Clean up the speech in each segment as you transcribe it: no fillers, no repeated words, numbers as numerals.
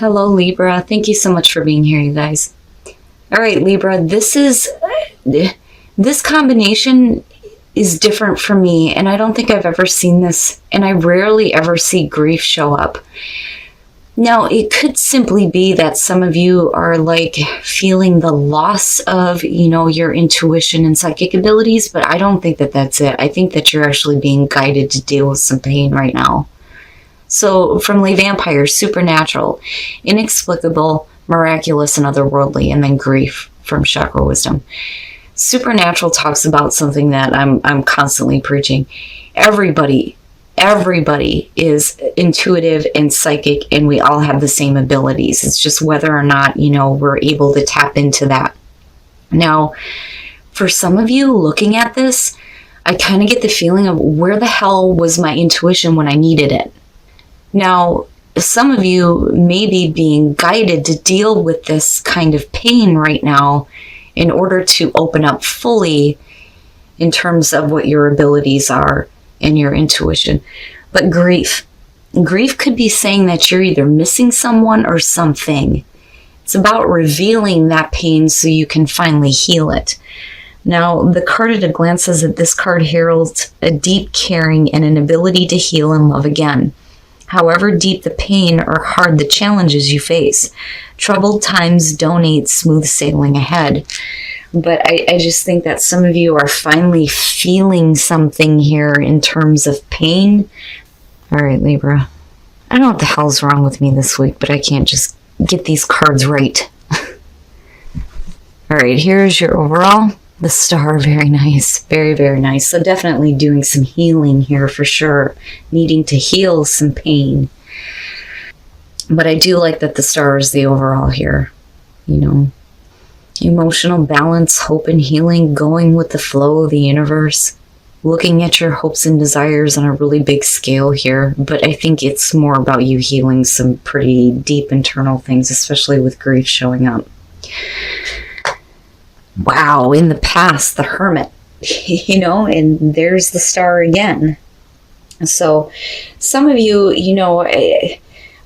Hello, Libra. Thank you so much for being here, you guys. All right, Libra, this combination is different for me, and I don't think I've ever seen this, and I rarely ever see grief show up. Now, it could simply be that some of you are like feeling the loss of, your intuition and psychic abilities, but I don't think that that's it. I think that you're actually being guided to deal with some pain right now. So from Le Vampire, supernatural, inexplicable, miraculous, and otherworldly, and then grief from Chakra Wisdom. Supernatural talks about something that I'm constantly preaching. Everybody is intuitive and psychic, and we all have the same abilities. It's just whether or not, we're able to tap into that. Now, for some of you looking at this, I kind of get the feeling of where the hell was my intuition when I needed it? Now, some of you may be being guided to deal with this kind of pain right now in order to open up fully in terms of what your abilities are and your intuition. But grief could be saying that you're either missing someone or something. It's about revealing that pain so you can finally heal it. Now, the card at a glance says that this card heralds a deep caring and an ability to heal and love again. However deep the pain or hard the challenges you face, troubled times donate smooth sailing ahead. But I just think that some of you are finally feeling something here in terms of pain. All right, Libra. I don't know what the hell's wrong with me this week, but I can't just get these cards right. All right, here's your overall. The star, very nice. Very, very nice. So definitely doing some healing here for sure. Needing to heal some pain. But I do like that the star is the overall here. Emotional balance, hope and healing, going with the flow of the universe. Looking at your hopes and desires on a really big scale here. But I think it's more about you healing some pretty deep internal things, especially with grief showing up. Wow, in the past, the Hermit, and there's the star again. So some of you,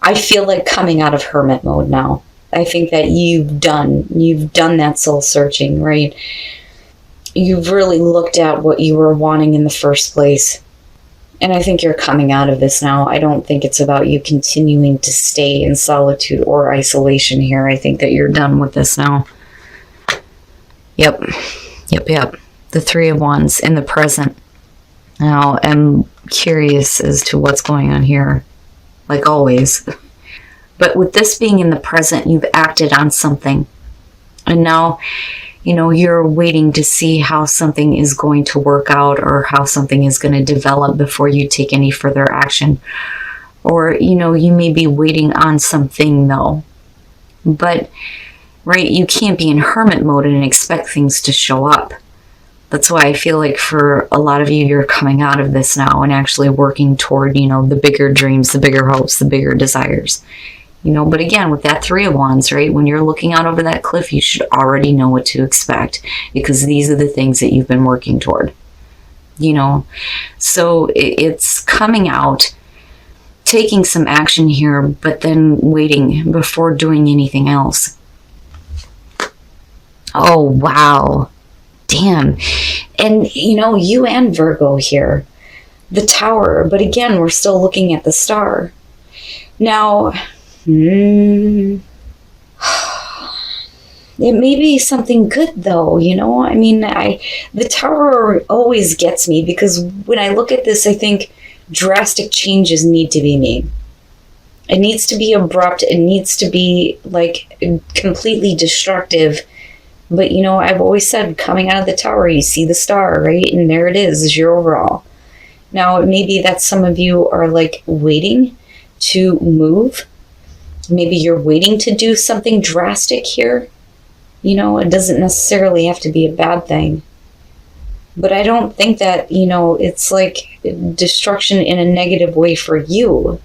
I feel like coming out of Hermit mode now. I think that you've done that soul searching, right? You've really looked at what you were wanting in the first place. And I think you're coming out of this now. I don't think it's about you continuing to stay in solitude or isolation here. I think that you're done with this now. Yep. The Three of Wands in the present. Now, I'm curious as to what's going on here, like always. But with this being in the present, you've acted on something. And now, you're waiting to see how something is going to work out or how something is going to develop before you take any further action. Or, you may be waiting on something, though. But right, you can't be in hermit mode and expect things to show up. That's why I feel like for a lot of you, you're coming out of this now and actually working toward, the bigger dreams, the bigger hopes, the bigger desires. But again, with that Three of Wands, right, when you're looking out over that cliff, you should already know what to expect because these are the things that you've been working toward. So it's coming out, taking some action here, but then waiting before doing anything else. Oh, wow. Damn. And, you and Virgo here. The Tower. But again, we're still looking at the star. Now, it may be something good, though, the Tower always gets me because when I look at this, I think drastic changes need to be made. It needs to be abrupt. It needs to be, completely destructive. But, I've always said coming out of the Tower, you see the star, right? And there it is your overall. Now, maybe that some of you are waiting to move. Maybe you're waiting to do something drastic here. It doesn't necessarily have to be a bad thing. But I don't think that, it's destruction in a negative way for you.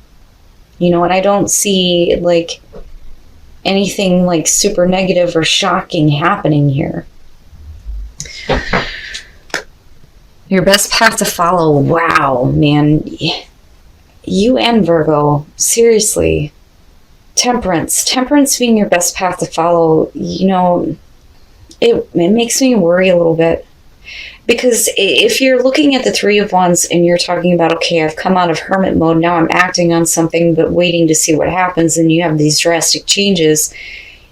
And I don't see anything super negative or shocking happening here. Your best path to follow. Wow, man. You and Virgo, seriously. Temperance being your best path to follow, it makes me worry a little bit. Because if you're looking at the Three of Wands and you're talking about, okay, I've come out of hermit mode, now I'm acting on something but waiting to see what happens, and you have these drastic changes,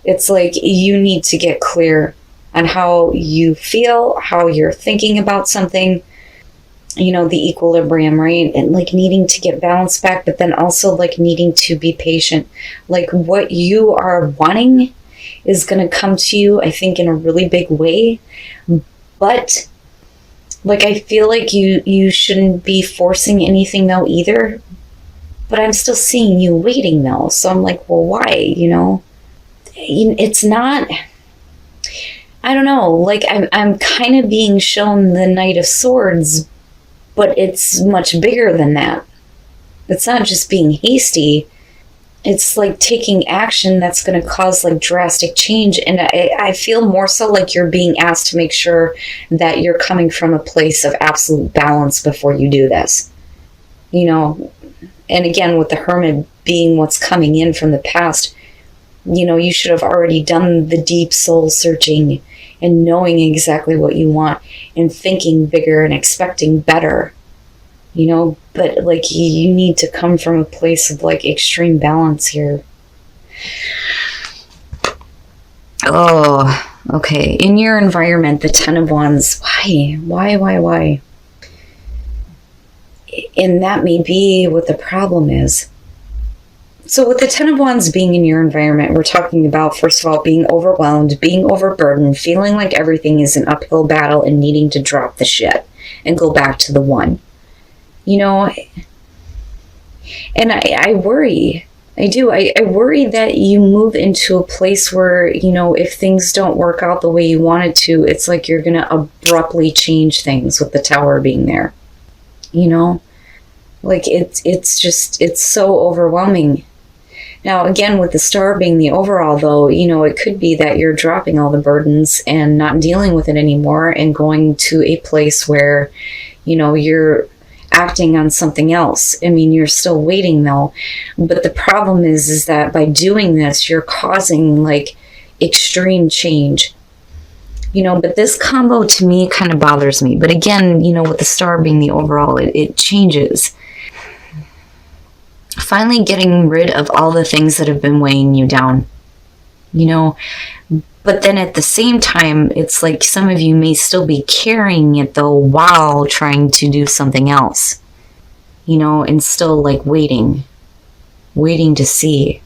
it's like you need to get clear on how you feel, how you're thinking about something, the equilibrium, right? And like needing to get balance back, but then also like needing to be patient. Like what you are wanting is going to come to you, I think, in a really big way. But like, I feel like you shouldn't be forcing anything though either. But I'm still seeing you waiting though. So I'm like, well, why? It's not, I don't know, like I'm kind of being shown the Knight of Swords, but it's much bigger than that. It's not just being hasty. It's like taking action that's going to cause like drastic change. And I feel more so like you're being asked to make sure that you're coming from a place of absolute balance before you do this. And again, with the Hermit being what's coming in from the past, you should have already done the deep soul searching and knowing exactly what you want and thinking bigger and expecting better, but like you need to come from a place of like extreme balance here. Oh, okay. In your environment, the Ten of Wands, why? And that may be what the problem is. So with the Ten of Wands being in your environment, we're talking about, first of all, being overwhelmed, being overburdened, feeling like everything is an uphill battle and needing to drop the shit and go back to the one. And I worry. I do. I worry that you move into a place where, if things don't work out the way you want it to, it's like you're going to abruptly change things with the Tower being there. Like it's so overwhelming. Now, again, with the Star being the overall, though, it could be that you're dropping all the burdens and not dealing with it anymore and going to a place where, you're acting on something else. I mean, you're still waiting, though. But the problem is that by doing this, you're causing, like, extreme change. But this combo, to me, kind of bothers me. But again, with the Star being the overall, it changes. Finally getting rid of all the things that have been weighing you down, but then at the same time, it's like some of you may still be carrying it though while trying to do something else, and still like waiting to see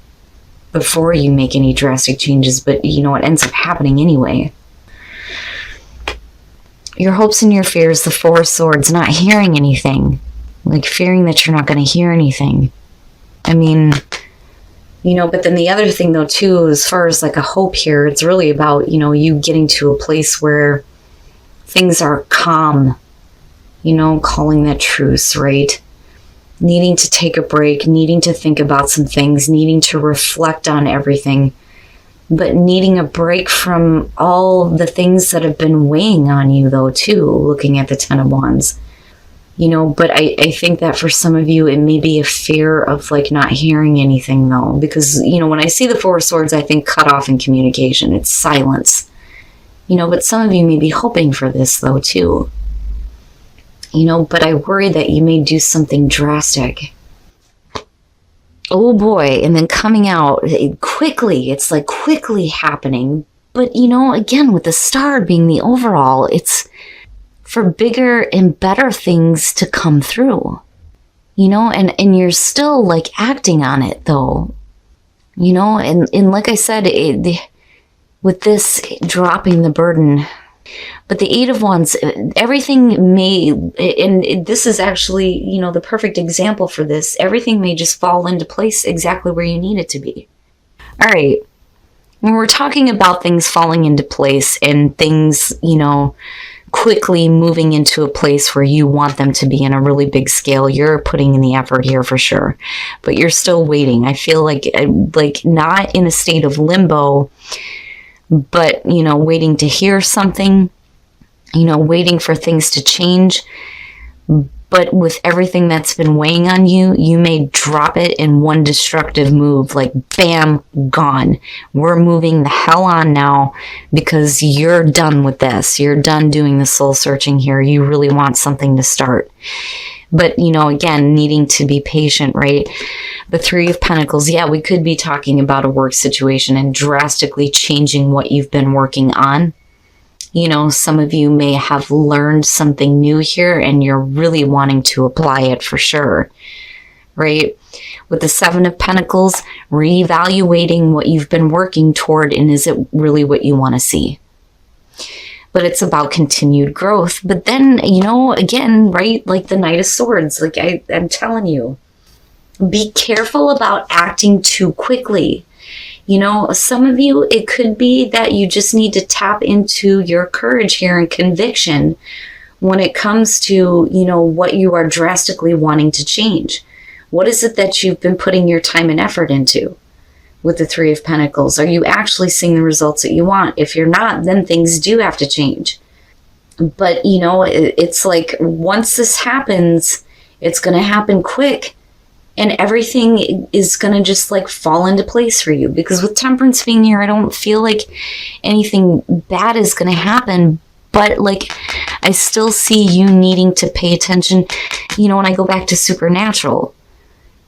before you make any drastic changes. But it ends up happening anyway. Your hopes and your fears, the Four of Swords, not hearing anything, like fearing that you're not going to hear anything. I mean, but then the other thing though too, as far as like a hope here, it's really about, you getting to a place where things are calm, calling that truce, right? Needing to take a break, needing to think about some things, needing to reflect on everything, but needing a break from all the things that have been weighing on you though too, looking at the Ten of Wands. But I think that for some of you, it may be a fear of like not hearing anything though, because, when I see the Four of Swords, I think cut off in communication. It's silence, but some of you may be hoping for this though too, but I worry that you may do something drastic. Oh boy. And then coming out quickly, it's like quickly happening. But, again, with the Star being the overall, it's for bigger and better things to come through, and you're still like acting on it though, and like I said, with this dropping the burden, but the Eight of Wands, everything may, and this is actually, the perfect example for this, everything may just fall into place exactly where you need it to be. All right. When we're talking about things falling into place and things, quickly moving into a place where you want them to be in a really big scale, you're putting in the effort here for sure, but you're still waiting. I feel like not in a state of limbo, but waiting to hear something, waiting for things to change, But with everything that's been weighing on you, you may drop it in one destructive move, like bam, gone. We're moving the hell on now because you're done with this. You're done doing the soul searching here. You really want something to start. But, again, needing to be patient, right? The Three of Pentacles, yeah, we could be talking about a work situation and drastically changing what you've been working on. Some of you may have learned something new here and you're really wanting to apply it for sure, right? With the Seven of Pentacles, reevaluating what you've been working toward and is it really what you want to see? But it's about continued growth. But then, again, right, like the Knight of Swords, like I'm telling you, be careful about acting too quickly. Some of you, it could be that you just need to tap into your courage here and conviction when it comes to, what you are drastically wanting to change. What is it that you've been putting your time and effort into with the Three of Pentacles? Are you actually seeing the results that you want? If you're not, then things do have to change. But, it's like once this happens, it's going to happen quick. And everything is going to just like fall into place for you. Because with Temperance being here, I don't feel like anything bad is going to happen. But like, I still see you needing to pay attention. When I go back to supernatural,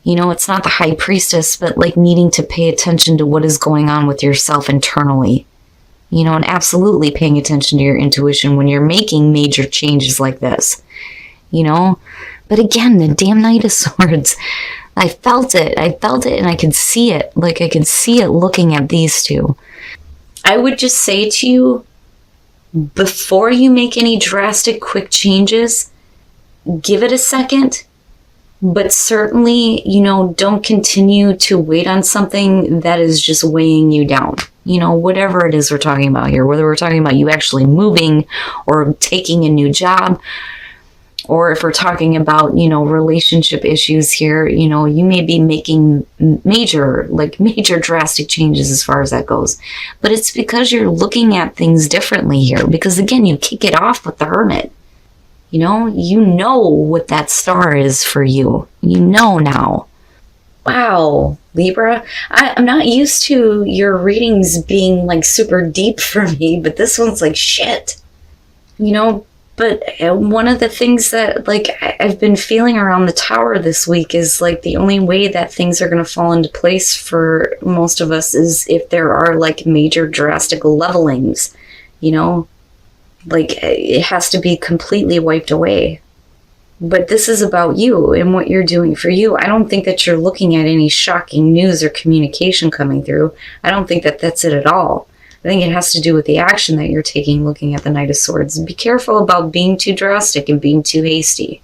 it's not the High Priestess, but like needing to pay attention to what is going on with yourself internally. And absolutely paying attention to your intuition when you're making major changes like this. But again, the damn Knight of Swords, I felt it and I could see it. Like I could see it looking at these two. I would just say to you, before you make any drastic quick changes, give it a second. But certainly, don't continue to wait on something that is just weighing you down. Whatever it is we're talking about here, whether we're talking about you actually moving or taking a new job, or if we're talking about, relationship issues here, you may be making major drastic changes as far as that goes. But it's because you're looking at things differently here. Because again, you kick it off with the Hermit. You know what that star is for you. Now. Wow, Libra. I'm not used to your readings being like super deep for me, but this one's like shit. But one of the things that like I've been feeling around the Tower this week is like the only way that things are going to fall into place for most of us is if there are like major drastic levelings, like it has to be completely wiped away. But this is about you and what you're doing for you. I don't think that you're looking at any shocking news or communication coming through. I don't think that that's it at all. I think it has to do with the action that you're taking looking at the Knight of Swords. Be careful about being too drastic and being too hasty,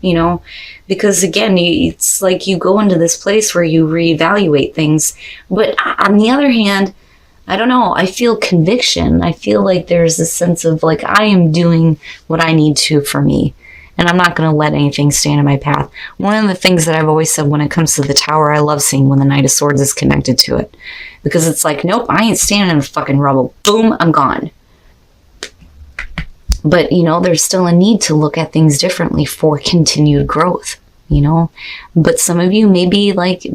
because again, it's like you go into this place where you reevaluate things. But on the other hand, I don't know, I feel conviction. I feel like there's a sense of like, I am doing what I need to for me. And I'm not going to let anything stand in my path. One of the things that I've always said when it comes to the Tower, I love seeing when the Knight of Swords is connected to it. Because it's like, nope, I ain't standing in fucking rubble. Boom, I'm gone. But, there's still a need to look at things differently for continued growth, But some of you may be like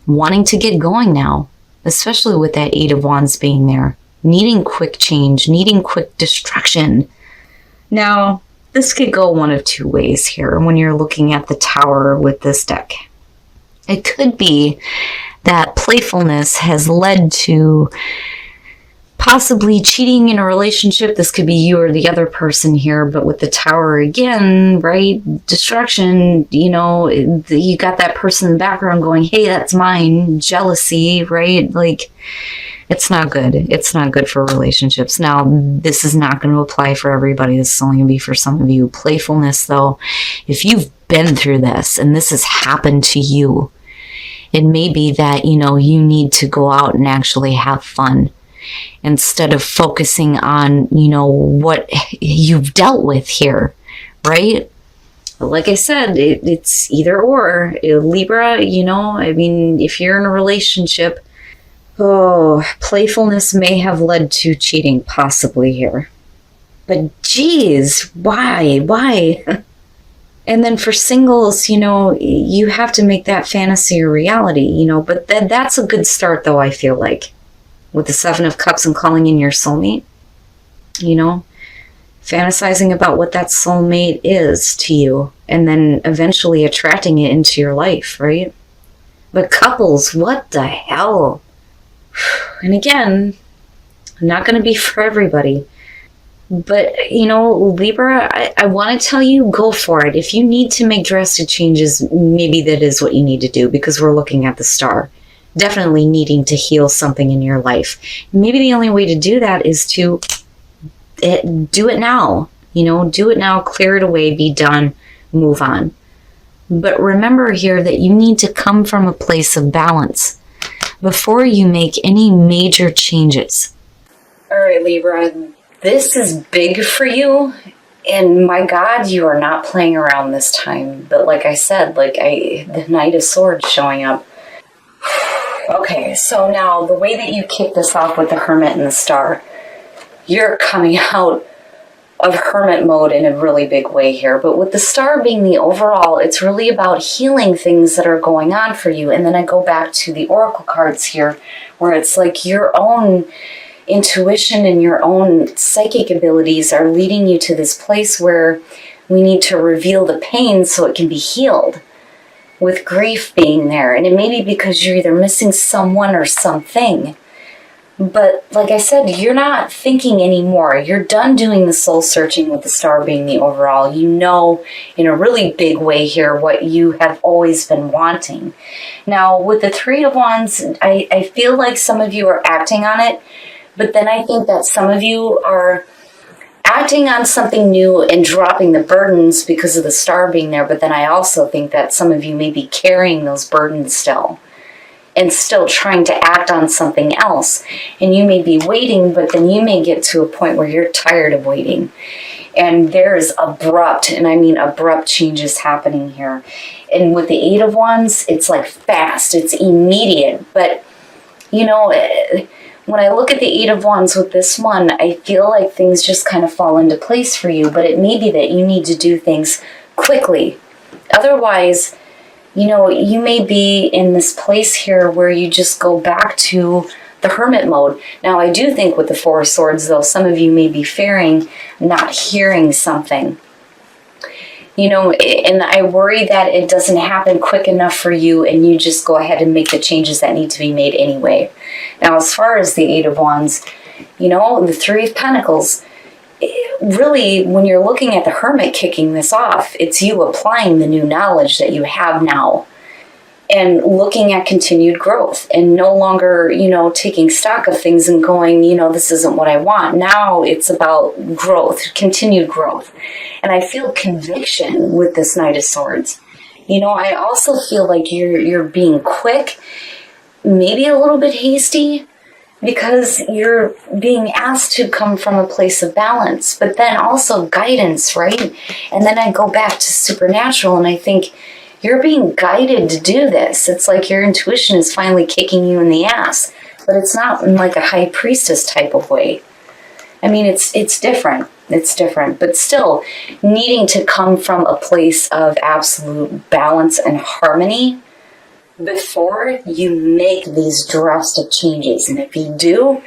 wanting to get going now, especially with that Eight of Wands being there. Needing quick change, needing quick destruction. Now, this could go one of two ways here when you're looking at the Tower with this deck. It could be that playfulness has led to possibly cheating in a relationship. This could be you or the other person here, but with the Tower again, right? Destruction, you got that person in the background going, hey, that's mine. Jealousy, right? Like, it's not good. It's not good for relationships. Now, this is not going to apply for everybody. This is only going to be for some of you. Playfulness, though, if you've been through this and this has happened to you, it may be that, you need to go out and actually have fun instead of focusing on, what you've dealt with here, right? Like I said, it's either or. Libra, if you're in a relationship, playfulness may have led to cheating, possibly here. But geez, why? And then for singles, you have to make that fantasy a reality, but that's a good start though, I feel like, with the Seven of Cups and calling in your soulmate, fantasizing about what that soulmate is to you and then eventually attracting it into your life, right? But couples, what the hell? And again, not going to be for everybody. But, Libra, I want to tell you, go for it. If you need to make drastic changes, maybe that is what you need to do, because we're looking at the star. Definitely needing to heal something in your life. Maybe the only way to do that is to do it now. Do it now, clear it away, be done, move on. But remember here that you need to come from a place of balance before you make any major changes. All right, Libra, this is big for you. And my God, you are not playing around this time. But like I said, the Knight of Swords showing up. Okay, so now the way that you kick this off with the Hermit and the Star, you're coming out of Hermit mode in a really big way here. But with the Star being the overall, it's really about healing things that are going on for you. And then I go back to the Oracle cards here, where it's like your own intuition and your own psychic abilities are leading you to this place where we need to reveal the pain so it can be healed, with grief being there. And it may be because you're either missing someone or something. But like I said, you're not thinking anymore. You're done doing the soul searching with the Star being the overall. You know in a really big way here what you have always been wanting. Now, with the Three of Wands, I feel like some of you are acting on it, but then I think that some of you are acting on something new and dropping the burdens because of the Star being there. But then I also think that some of you may be carrying those burdens still and still trying to act on something else. And you may be waiting, but then you may get to a point where you're tired of waiting. And there's abrupt, and I mean abrupt changes happening here. And with the Eight of Wands, it's like fast, it's immediate. But, when I look at the Eight of Wands with this one, I feel like things just kind of fall into place for you. But it may be that you need to do things quickly. Otherwise, you may be in this place here where you just go back to the Hermit mode. Now, I do think with the Four of Swords, though, some of you may be fearing not hearing something. And I worry that it doesn't happen quick enough for you and you just go ahead and make the changes that need to be made anyway. Now, as far as the Eight of Wands, the Three of Pentacles, really, when you're looking at the Hermit kicking this off, it's you applying the new knowledge that you have now and looking at continued growth and no longer, taking stock of things and going, this isn't what I want. Now it's about growth, continued growth. And I feel conviction with this Knight of Swords. I also feel like you're being quick, maybe a little bit hasty, because you're being asked to come from a place of balance, but then also guidance, right? And then I go back to supernatural and I think you're being guided to do this. It's like your intuition is finally kicking you in the ass, but it's not in like a high priestess type of way. I mean, it's different. It's different, but still needing to come from a place of absolute balance and harmony before you make these drastic changes. And if you do,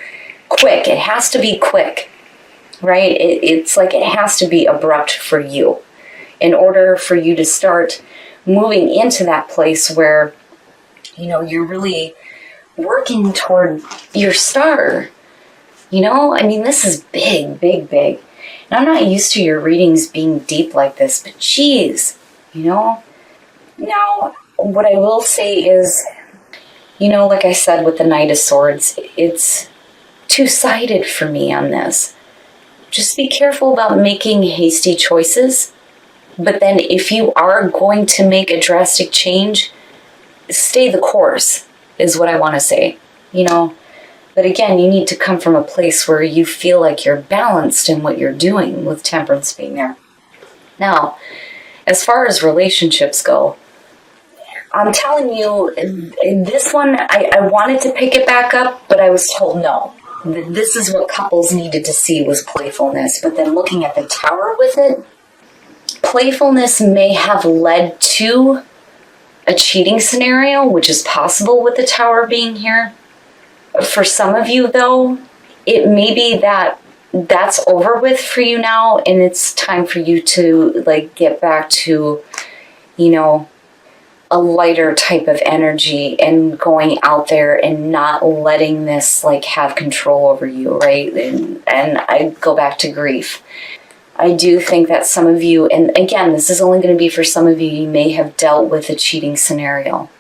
quick. It has to be quick, right? It's like it has to be abrupt for you in order for you to start moving into that place where, you're really working toward your star. I mean, this is big, big, big. And I'm not used to your readings being deep like this, but geez, Now, what I will say is, like I said with the Knight of Swords, it's two-sided for me on this. Just be careful about making hasty choices. But then if you are going to make a drastic change, stay the course, is what I want to say. But again, you need to come from a place where you feel like you're balanced in what you're doing, with Temperance being there. Now, as far as relationships go, I'm telling you, this one, I wanted to pick it back up, but I was told no. This is what couples needed to see, was playfulness. But then looking at the Tower with it, Playfulness may have led to a cheating scenario, which is possible with the Tower being here. For some of you, though, it may be that that's over with for you now, and it's time for you to like get back to, you know, a lighter type of energy and going out there and not letting this like have control over you, right? And I go back to grief. I do think that some of you, and again, this is only going to be for some of you, you may have dealt with a cheating scenario,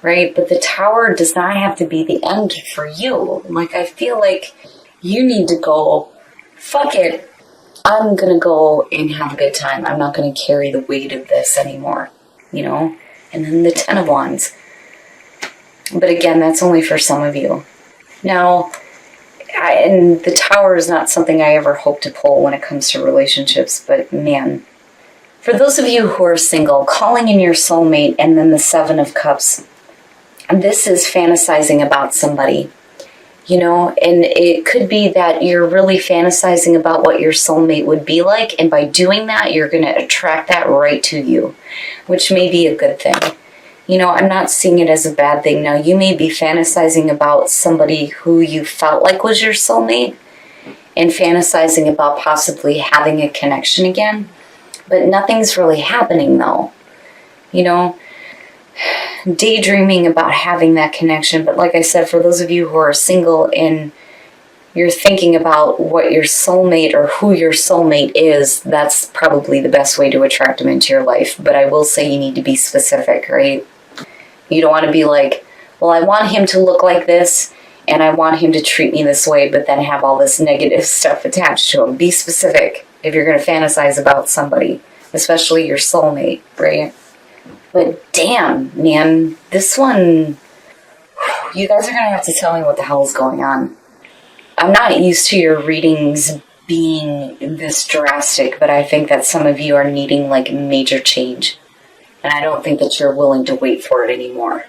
right? But the Tower does not have to be the end for you. Like, I feel like you need to go, fuck it, I'm going to go and have a good time. I'm not going to carry the weight of this anymore, you know? And then the Ten of Wands. But again, that's only for some of you. Now, and the Tower is not something I ever hope to pull when it comes to relationships, but man, for those of you who are single, calling in your soulmate and then the Seven of Cups, this is fantasizing about somebody, you know, and it could be that you're really fantasizing about what your soulmate would be like, and by doing that, you're going to attract that right to you, which may be a good thing. You know, I'm not seeing it as a bad thing. Now, you may be fantasizing about somebody who you felt like was your soulmate and fantasizing about possibly having a connection again, but nothing's really happening though. You know, daydreaming about having that connection. But like I said, for those of you who are single and you're thinking about what your soulmate or who your soulmate is, that's probably the best way to attract them into your life. But I will say you need to be specific, right? You don't want to be like, well, I want him to look like this and I want him to treat me this way, but then have all this negative stuff attached to him. Be specific if you're going to fantasize about somebody, especially your soulmate, right? But damn, man, this one, you guys are going to have to tell me what the hell is going on. I'm not used to your readings being this drastic, but I think that some of you are needing like major change. And I don't think that you're willing to wait for it anymore.